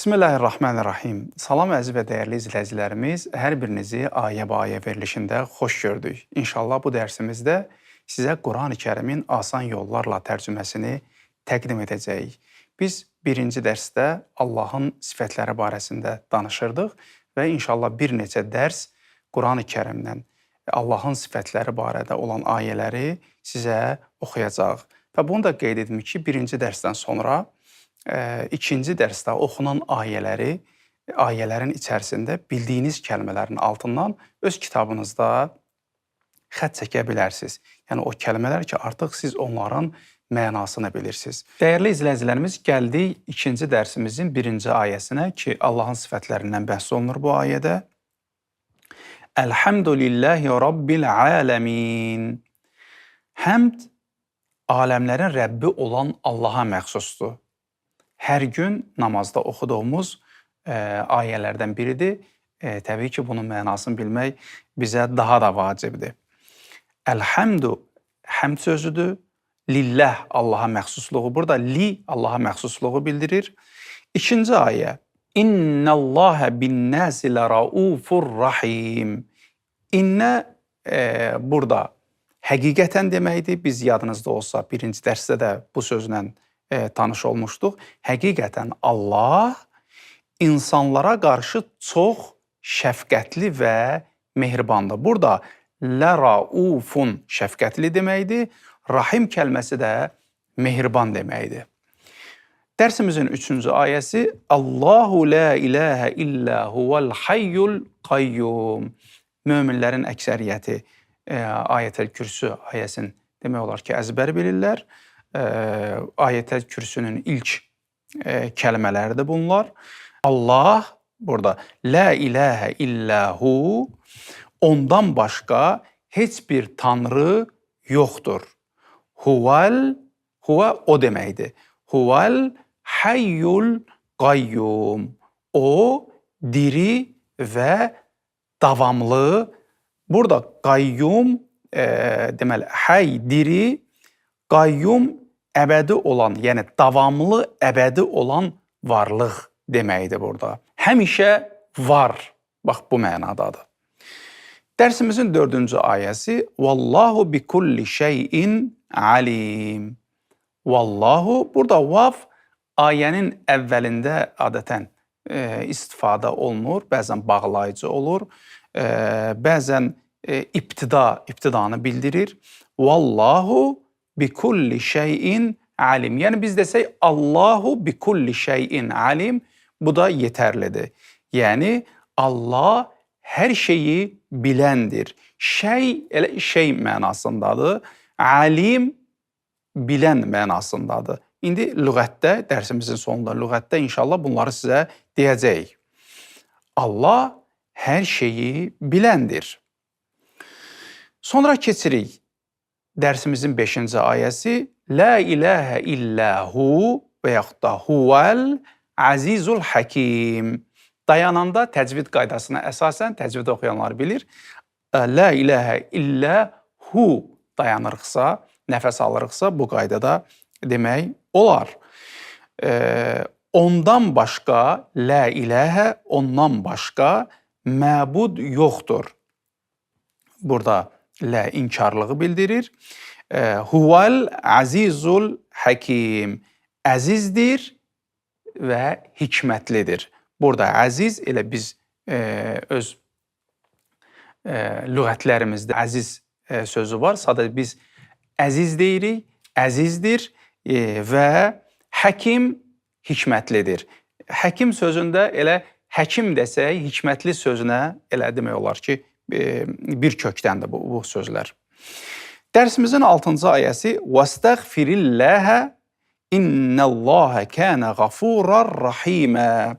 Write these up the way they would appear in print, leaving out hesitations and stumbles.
Bismillahirrahmanirrahim. Salam əziz və dəyərli izləyicilərimiz, hər birinizi ayə-bayə verilişində xoş gördük. İnşallah bu dərsimizdə sizə Quran-ı Kərimin asan yollarla tərcüməsini təqdim edəcəyik. Biz birinci dərsdə Allahın sifətləri barəsində danışırdıq və inşallah bir neçə dərs Quran-ı Kərimdən Allahın sifətləri barədə olan ayələri sizə oxuyacaq. Və bunu da qeyd etdim ki, birinci dərsdən sonra ikinci dərsdə oxunan ayələrin içərisində bildiyiniz kəlmələrin altından öz kitabınızda xətt çəkə bilərsiniz. Yəni o kəlmələr ki, artıq siz onların mənasını bilirsiniz. Dəyərli izləyicilərimiz, gəldik ikinci dərsimizin birinci ayəsinə ki, Allahın sifətlərindən bəhs olunur bu ayədə. Elhamdülillahi Rabbil aləmin. Həmd aləmlərin Rəbbi olan Allaha məxsusdur. Hər gün namazda oxuduğumuz ayələrdən biridir. Təbii ki, bunun mənasını bilmək bizə daha da vacibdir. Elhamdu, həmd sözüdür. Lillah, Allaha məxsusluğu. Burada li, Allaha məxsusluğu bildirir. İkinci ayə. İnnəlləhə binnəsi ləraufur rahim. İnnə burada həqiqətən deməkdir. Biz yadınızda olsa birinci dərsdə də bu sözlə tanış olmuşduq. Həqiqətən Allah insanlara qarşı çox şəfqətli və mehribandır. Burada ləraufun şəfqətli deməkdir. Rahim kəlməsi də mehriban deməkdir. Dərsimizin üçüncü ayəsi Allahu la ilahə illə huvəl hayyul qayyum. Möminlərin əksəriyyəti Ayətəl Kürsü ayəsini demək olar ki, əzbər bilirlər. Ayətəl Kürsünün ilk kəlmələridir bunlar. Allah, burada la ilahə illə hu, ondan başqa heç bir tanrı yoxdur. Huvəl, huvə o deməkdir. Huvəl hayyul qayyum. O, diri və davamlı. Burada qayyum, deməli, hay, diri, qayyum, əbədi olan, yəni davamlı, əbədi olan varlıq deməkdir burada. Həmişə var, bax bu mənadadır. Dərsimizin dördüncü ayəsi Vallahu bi kulli şeyin alim. Vallahu, burada vav ayənin əvvəlində adətən istifadə olunur, bəzən bağlayıcı olur, bəzən ibtidanı bildirir. Vallahu bi kulli şeyin alim. Yəni biz desək Allahu bi kulli şeyin alim, bu da yetərlidir. Yəni Allah hər şeyi biləndir. Şey elə şey mənasındadır. Alim bilən mənasındadır. İndi lüğətdə, dərsimizin sonunda lüğətdə inşallah bunları sizə deyəcəyik. Allah hər şeyi biləndir. Sonra keçirik. Dərsimizin 5-ci ayəsi La ilahə illə hu və yaxud da huvəl azizul hakim. Dayananda təcvid qaydasına əsasən, təcvid oxuyanlar bilir, La ilahə illə hu dayanırıqsa, nəfəs alırıqsa bu qaydada demək olar. Ondan başqa, la ilahə, ondan başqa məbud yoxdur. Burada la inkarlığı bildirir. Huvəl azizul hakim. Əzizdir və hikmətlidir. Burada əziz, elə biz öz lüğətlərimizdə əziz sözü var. Sadəcə biz əziz deyirik, əzizdir və həkim hikmətlidir. Həkim sözündə elə həkim desək, hikmətli sözünə elə demək olar ki, bir kökdəndir bu sözlər. Dərsimizin 6-cı ayəsi Vəstəğfirilləhə innəlləhə kənə qafurar rahimə.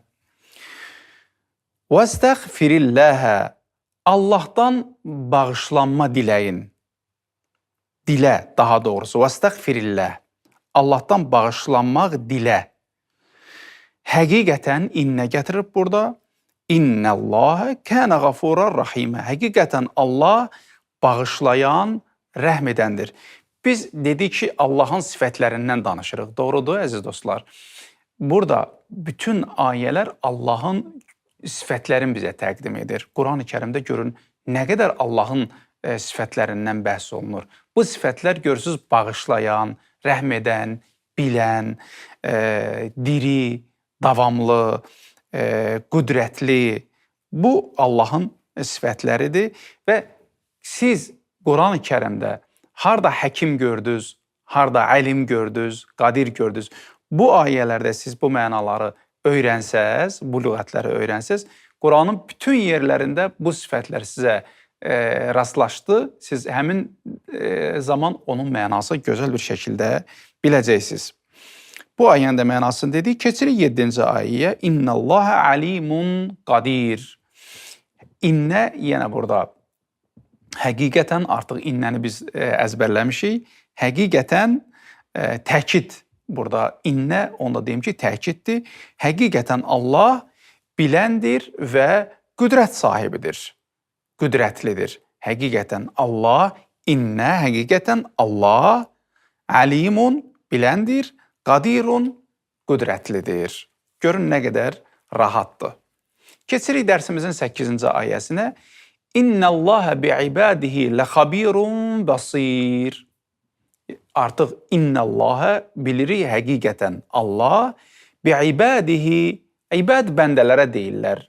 Vəstəğfirilləhə, Allahdan bağışlanma diləyin. Dilə, daha doğrusu. Vəstəğfirilləh, Allahdan bağışlanmaq dilə. Həqiqətən innə gətirib burada. İnnəlləhə kənə qafurar rahimə. Həqiqətən Allah bağışlayan, rəhm edəndir. Biz dedik ki, Allahın sifətlərindən danışırıq. Doğrudur, əziz dostlar. burada bütün ayələr Allahın sifətlərini bizə təqdim edir. Quran-ı Kərimdə görün nə qədər Allahın sifətlərindən bəhs olunur. Bu sifətlər görürsüz bağışlayan, rəhm edən, bilən, diri, davamlı, qüdrətli. Bu Allahın sifətləridir və siz Quran-ı Kərimdə harda həkim gördünüz, harda əlim gördünüz, qadir gördünüz. Bu ayələrdə siz bu mənaları öyrənsəz, bu lüğətləri öyrənsəz, Quranın bütün yerlərində bu sifətlər sizə rastlaşdı. Siz həmin zaman onun mənası gözəl bir şəkildə biləcəksiniz. Bu ayənin də mənasını dedik. Keçirik 7-ci ayəyə. İnnəlləhə alimun qadir. İnnə yenə burada həqiqətən artıq innəni biz əzbərləmişik. Həqiqətən təkid burada innə, onda deyim ki, təkiddir. Həqiqətən Allah biləndir və qüdrət sahibidir. Qüdrətlidir. Həqiqətən Allah, innə, həqiqətən Allah, alimun, biləndir, qadirun, qüdrətlidir. Görün nə qədər rahatdır. Keçirik dərsimizin 8-ci ayəsinə. İnnəlləhə bi'ibadihi ləxabirun basir. Artıq innəlləhə bilirik həqiqətən Allah, bi'ibadihi, ibad bəndələrə deyirlər.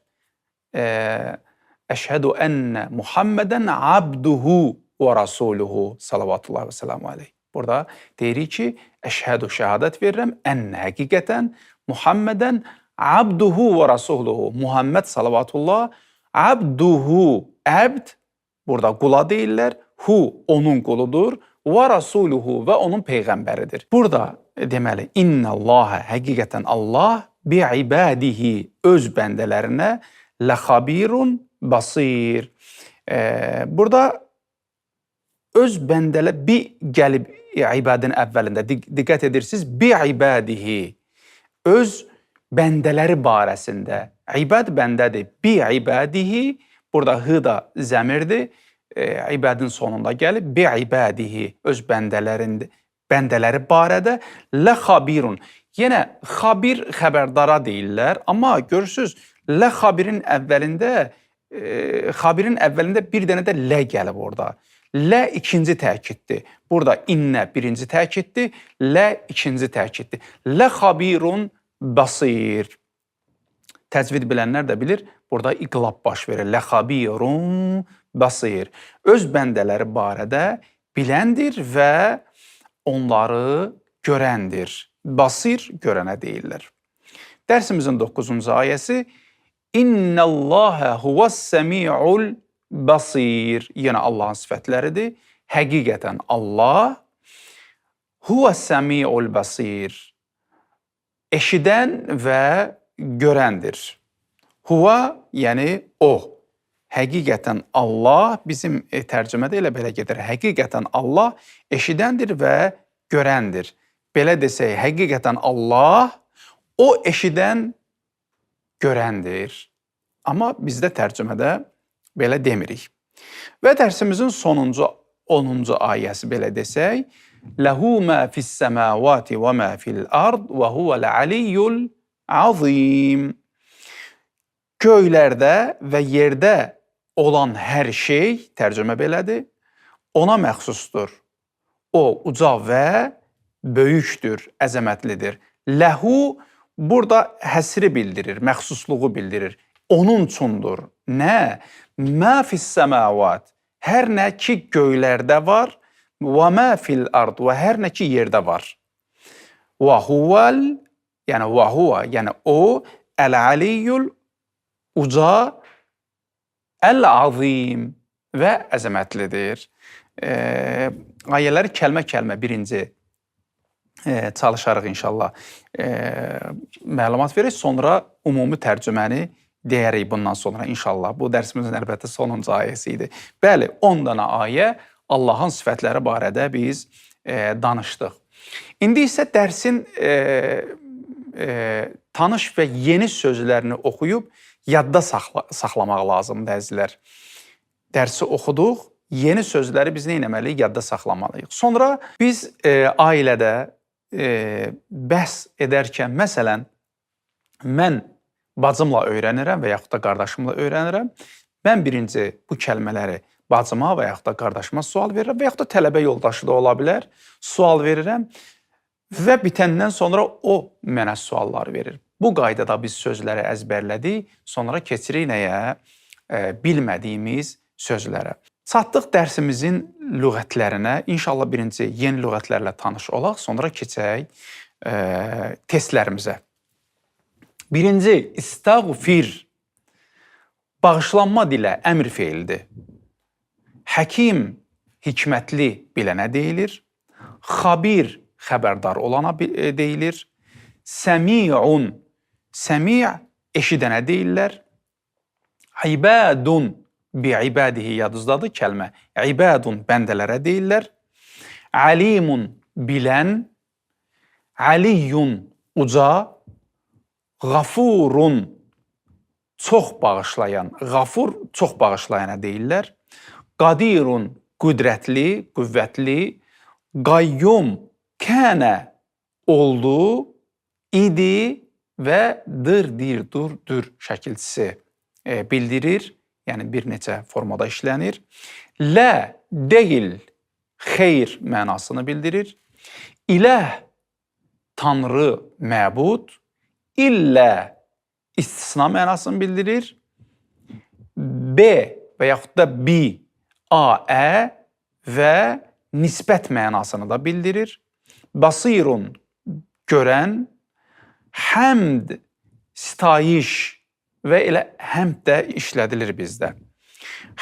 Əşhədu ənnə Muhammədən abduhu və rasuluhu salavatullahi və selamu aleyh. Burada deyirik ki, əşhədu şəhadət verirəm, ənnə həqiqətən Muhammədən abduhu və rasuluhu. Muhammed salavatullah, abduhu, əbd, burada qula deyirlər, hu, onun quludur, və rasuluhu və onun peyğəmbəridir. Burada deməli, innəlləhə, həqiqətən Allah, bi'ibadihi, öz bəndələrinə, ləxabirun basir. Burada öz bəndələ bi gəlib ibadın əvvəlində diqqət edirsiniz. Bi'ibadihi, öz bəndələri barəsində. İbad bəndədir. Bi'ibadihi, burada hı da zəmirdir. İbadın sonunda gəlib. Bi'ibadihi, öz bəndələri barədə. Ləxabirun. Yenə xabir xəbərdara deyirlər. Amma görürsünüz, xabirin əvvəlində bir dənə də lə gəlib orada. Lə ikinci təkiddir. Burada innə birinci təkiddir, lə ikinci təkiddir. Lə xabirun basir. Təcvid bilənlər də bilir, burada iqlab baş verir. Lə xabirun basir. Öz bəndələri barədə biləndir və onları görəndir. Basir görənə deyirlər. Dərsimizin 9-cu ayəsi İnnəlləhə huvəs-səmi'ul basir. Yenə Allahın sifətləridir. Həqiqətən Allah huvəs-səmi'ul basir. Eşidən və görəndir. Huvə, yəni o. Həqiqətən Allah, bizim tərcümədə elə belə gedir. Həqiqətən Allah eşidəndir və görəndir. Belə desək, həqiqətən Allah, o eşidən, görəndir. Amma bizdə tərcümədə belə demirik. Və dərsimizin sonuncu 10-cu ayəsi belə desək, Ləhu mə fis-səmavati və mə fil-ard və huvəl-aliyyul azim. Göylərdə və yerdə olan hər şey, tərcümə belədir, ona məxsusdur. O uca və böyükdür, əzəmətlidir. Ləhu burada həsri bildirir, məxsusluğu bildirir. Onun üçündür. Nə? Mə fis-səmavat. Hər nə ki göylərdə var, və mə fil-ard və hər nə ki yerdə var. Və huvəl, yəni və huvə, yəni o, əl-aliyyul uca, əl-azim və əzəmətlidir. Ayələri kəlmə-kəlmə birinci çalışarıq inşallah məlumat verək, sonra ümumi tərcüməni deyərik bundan sonra inşallah. Bu dərsimizin əlbəttə sonuncu ayəsi idi. Bəli, 10 dənə ayə Allahın sifətləri barədə biz danışdıq. İndi isə dərsin tanış və yeni sözlərini oxuyub yadda saxlamaq lazımdır əzizlər. Dərsi oxuduq, yeni sözləri biz nə etməliyik? Yadda saxlamalıyıq. Sonra biz ailədə bəhs edərkən, məsələn, mən bacımla öyrənirəm və yaxud da qardaşımla öyrənirəm. Mən birinci bu kəlmələri bacıma və yaxud da qardaşıma sual verirəm və yaxud da tələbə yoldaşı da ola bilər. Sual verirəm və bitəndən sonra o mənə suallar verir. Bu qaydada biz sözləri əzbərlədik, sonra keçirik nəyə? Bilmədiyimiz sözlərə. Çatdıq dərsimizin lüğətlərinə. İnşallah birinci yeni lüğətlərlə tanış olaq, sonra keçək testlərimizə. Birinci, istəğfir. Bağışlanma dilə əmr feildir. Həkim, hikmətli bilənə deyilir. Xabir, xəbərdar olana deyilir. Səmi'un, səmi' eşidənə deyirlər. İbadun, bi'ibadihi yadınızdadır kəlmə. İbadun, bəndələrə deyirlər. Alimun, bilən. Aliyyun, uca.Ğafurun, çox bağışlayan.Ğafur, çox bağışlayana deyirlər. Qadirun, qüdrətli, qüvvətli. Qayyum, kənə, oldu, idi və dir, dur şəkilçisi bildirir. Yəni bir neçə formada işlənir. Lə, deyil, xeyr mənasını bildirir. İləh, tanrı, məbud. İllə, istisna mənasını bildirir. B və yaxud da bi, ə və nisbət mənasını da bildirir. Basirun, görən. Həmd, sitayiş və elə həmd də işlədilir bizdə.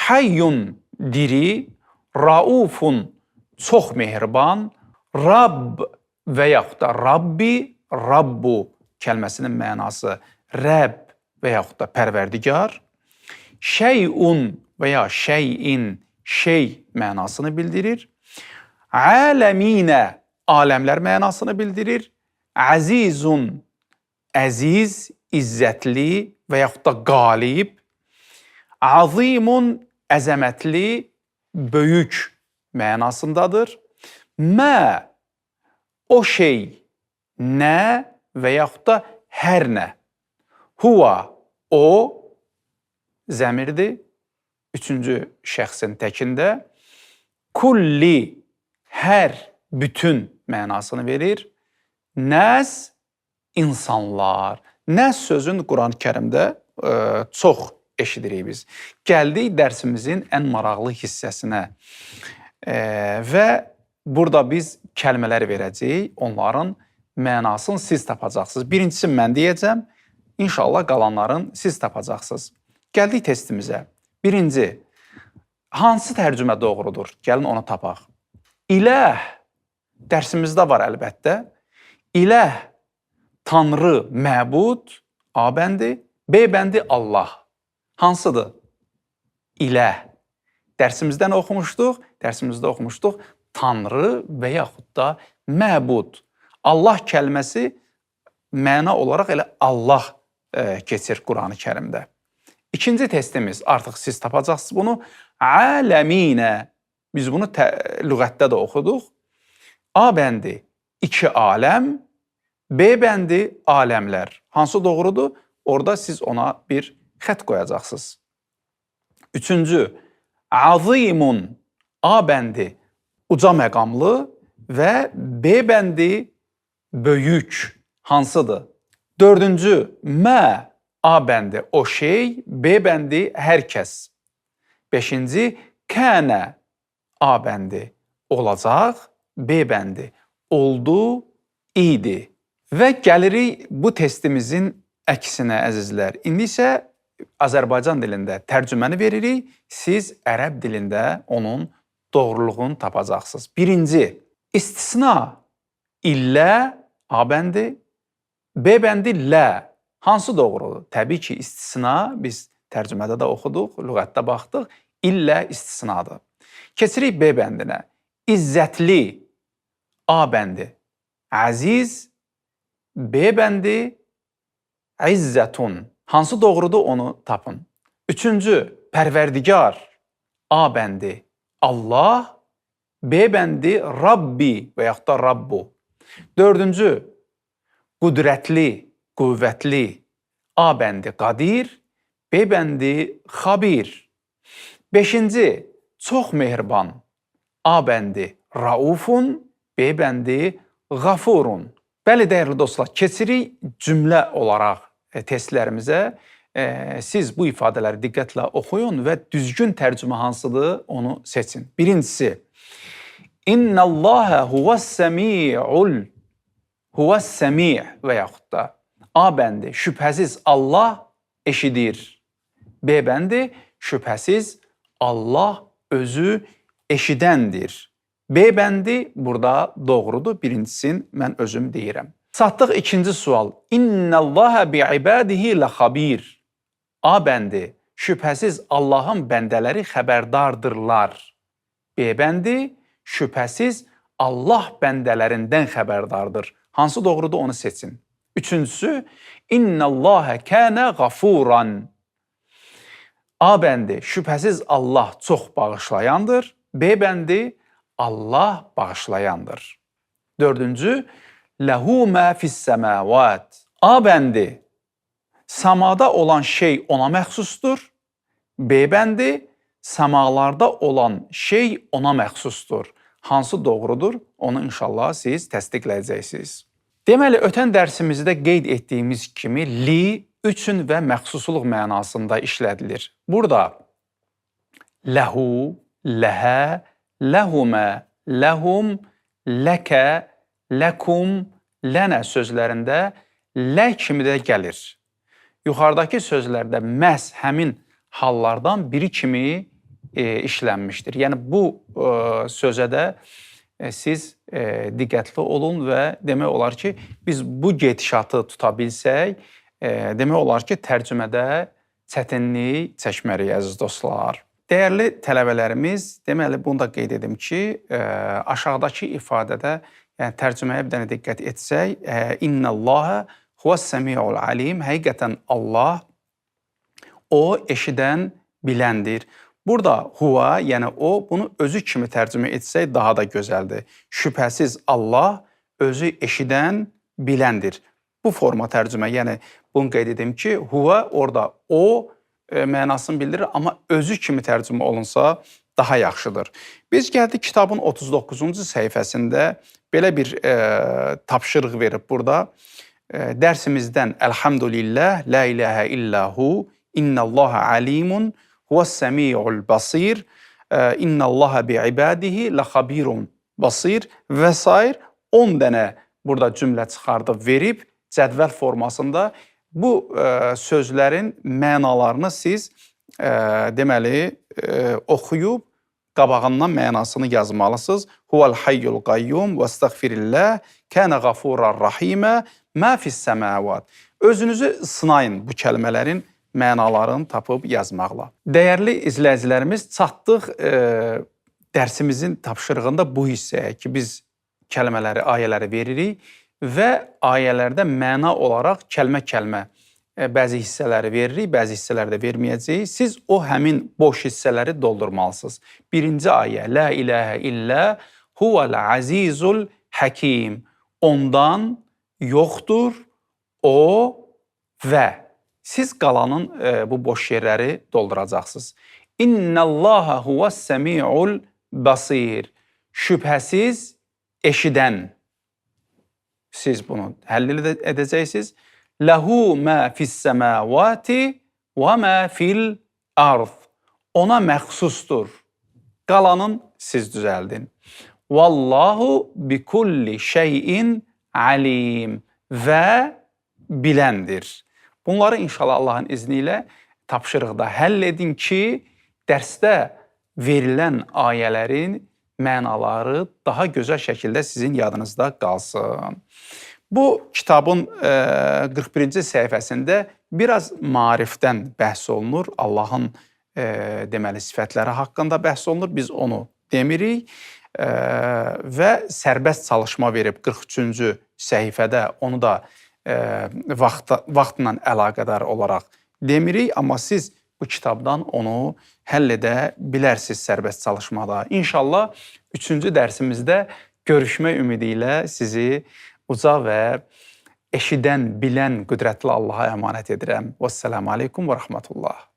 Hayyun, diri. Raufun, çox mehriban. Rabb və yaxud da Rabbi, Rabbu kəlməsinin mənası Rəbb və yaxud da pərverdigar. Şeyun və ya şeyin, şey mənasını bildirir. Aləminə, aləmlər mənasını bildirir. Əzizun, əziz, izzətli və yaxud da qalib. Azimun, əzəmətli, böyük mənasındadır. Mə, o şey, nə və yaxud da hər nə. Huva, o, zəmirdir. Üçüncü şəxsin təkində. Kulli, hər, bütün mənasını verir. Nəs, insanlar. Nəs sözün Quran-ı Kərimdə çox eşidirik biz. Gəldik dərsimizin ən maraqlı hissəsinə və burada biz kəlmələr verəcəyik, onların mənasını siz tapacaqsınız. Birincisini mən deyəcəm, inşallah qalanların siz tapacaqsınız. Gəldik testimizə. Birinci, hansı tərcümə doğrudur? Gəlin onu tapaq. İləh, dərsimizdə var əlbəttə. İləh, tanrı, məbud, A bəndi, B bəndi Allah. Hansıdır? İləh. Dərsimizdə nə oxumuşduq? Dərsimizdə oxumuşduq tanrı və yaxud da məbud. Allah kəlməsi məna olaraq elə Allah keçir Quran-ı Kərimdə. İkinci testimiz, artıq siz tapacaqsınız bunu. Aləminə. Biz bunu lüğətdə də oxuduq. A bəndi, iki aləm. B bəndi, aləmlər. Hansı doğrudur? Orada siz ona bir xət qoyacaqsınız. Üçüncü, azimun. A bəndi, uca məqamlı və B bəndi, böyük. Hansıdır? Dördüncü, mə. A bəndi, o şey. B bəndi, hər kəs. Beşinci, kənə. A bəndi, olacaq. B bəndi, oldu, idi. Və gəlirik bu testimizin əksinə, əzizlər. İndi isə Azərbaycan dilində tərcüməni veririk. Siz ərəb dilində onun doğruluğunu tapacaqsınız. Birinci, istisna. İllə, A bəndi. B bəndi, lə. Hansı doğrudur? Təbii ki, istisna. Biz tərcümədə də oxuduq, lüğətdə baxdıq. İllə istisnadır. Keçirik B bəndinə. İzzətli. A bəndi. Əziz. B bəndi. İzzətun. Hansı doğrudur onu tapın. Üçüncü, pərverdigar. A bəndi. Allah. B bəndi. Rabbi və yaxud da Rabbu. Dördüncü, qüdrətli, qüvvətli. A bəndi qadir, B bəndi xabir. 5-ci, çox mehriban. A bəndi raufun, B bəndi qafurun. Bəli, dəyərli dostlar, keçirik cümlə olaraq testlərimizə. Siz bu ifadələri diqqətlə oxuyun və düzgün tərcümə hansıdır onu seçin. Birincisi, İnnəlləhə huvəs-səmi' və yaxud da A bəndi, şübhəsiz Allah eşidir. B bəndi, şübhəsiz Allah özü eşidəndir. B bəndi burada doğrudur. Birincisini mən özüm deyirəm. Çatdıq ikinci sual. İnnəlləhə bi'ibadihi ləxabir. A bəndi, şübhəsiz Allahın bəndələri xəbərdardırlar. B bəndi, şübhəsiz Allah bəndələrindən xəbərdardır. Hansı doğrudur onu seçin. Üçüncüsü, İnnəlləhə kənə qafuran. A bəndi, şübhəsiz Allah çox bağışlayandır. B bəndi, Allah bağışlayandır. Dördüncü, Ləhu mə fis-səməvat. A bəndi, samada olan şey ona məxsusdur. B bəndi, səmalarda olan şey ona məxsusdur. Hansı doğrudur? Onu inşallah siz təsdiqləyəcəksiniz. Deməli, ötən dərsimizdə qeyd etdiyimiz kimi li üçün və məxsusluq mənasında işlədilir. Burada ləhu, ləhə, ləhumə, ləhum, ləkə, ləkum, lənə sözlərində lə kimi də gəlir. Yuxarıdakı sözlərdə məhz həmin hallardan biri kimi işlənmişdir. Yəni bu sözə də siz diqqətli olun və demək olar ki, biz bu gedişatı tuta bilsək, demək olar ki, tərcümədə çətinlik çəkməliyik, əziz dostlar. Dəyərli tələbələrimiz, deməli, bunu da qeyd edim ki, aşağıdakı ifadədə, yəni tərcüməyə bir dənə diqqət etsək, İnnəlləhə huvəs-səmi'ul alim, həqiqətən Allah, o eşidən biləndir. Burada huva, yəni o, bunu özü kimi tərcümə etsək daha da gözəldir. Şübhəsiz Allah özü eşidən biləndir. Bu forma tərcümə, yəni bunu qeyd edim ki, huva orada o mənasını bildirir, amma özü kimi tərcümə olunsa daha yaxşıdır. Biz gəldik kitabın 39-cu səhifəsində belə bir tapşırıq verib burada. Dərsimizdən Elhamdülillah, La ilahə illahu, İnnəlləhə alimun, huvəs-səmi'ul basir, İnnəlləhə bi'ibadihi ləxabirun basir və s. 10 dənə burada cümlə çıxardıb verib, cədvəl formasında bu sözlərin mənalarını siz deməli oxuyub qabağından mənasını yazmalısınız. Huvəl hayyul qayyum və estəğfirillah, kənə qafurar rahimə, mə fis-səməvat. Özünüzü sınayın bu kəlmələrin mənalarını tapıb yazmaqla. Dəyərli izləyicilərimiz, çatdıq dərsimizin tapşırığında bu hissəyə ki, biz kəlmələri, ayələri veririk və ayələrdə məna olaraq kəlmə-kəlmə bəzi hissələri veririk, bəzi hissələri də verməyəcəyik. Siz o həmin boş hissələri doldurmalısınız. Birinci ayə, La ilahə illə huvəl azizul həkim. Ondan yoxdur, o və siz qalanın bu boş yerləri dolduracaqsınız. İnnəlləhə huvəs-səmi'ul basir. Şübhəsiz eşidən. Siz bunu həll edəcəksiniz. Ləhu mə fis-səməvati və mə fil-ard. Ona məxsusdur. Qalanın siz düzəldin. Vallahu bi kulli şeyin alim və biləndir. Bunları inşallah Allahın izni ilə tapşırıqda həll edin ki, dərsdə verilən ayələrin mənaları daha gözəl şəkildə sizin yadınızda qalsın. Bu kitabın 41-ci səhifəsində biraz maarifdən bəhs olunur. Allahın deməli sifətləri haqqında bəhs olunur. Biz onu demirik və sərbəst çalışma verib 43-cü səhifədə onu da vaxtla əlaqədar olaraq demirik. Amma siz bu kitabdan onu həll edə bilərsiniz sərbəst çalışmada. İnşallah 3-cü dərsimizdə görüşmə ümidi ilə sizi uca və eşidən, bilən qüdrətli Allaha əmanət edirəm. Vəssalamu aleykum və rəhmətullah.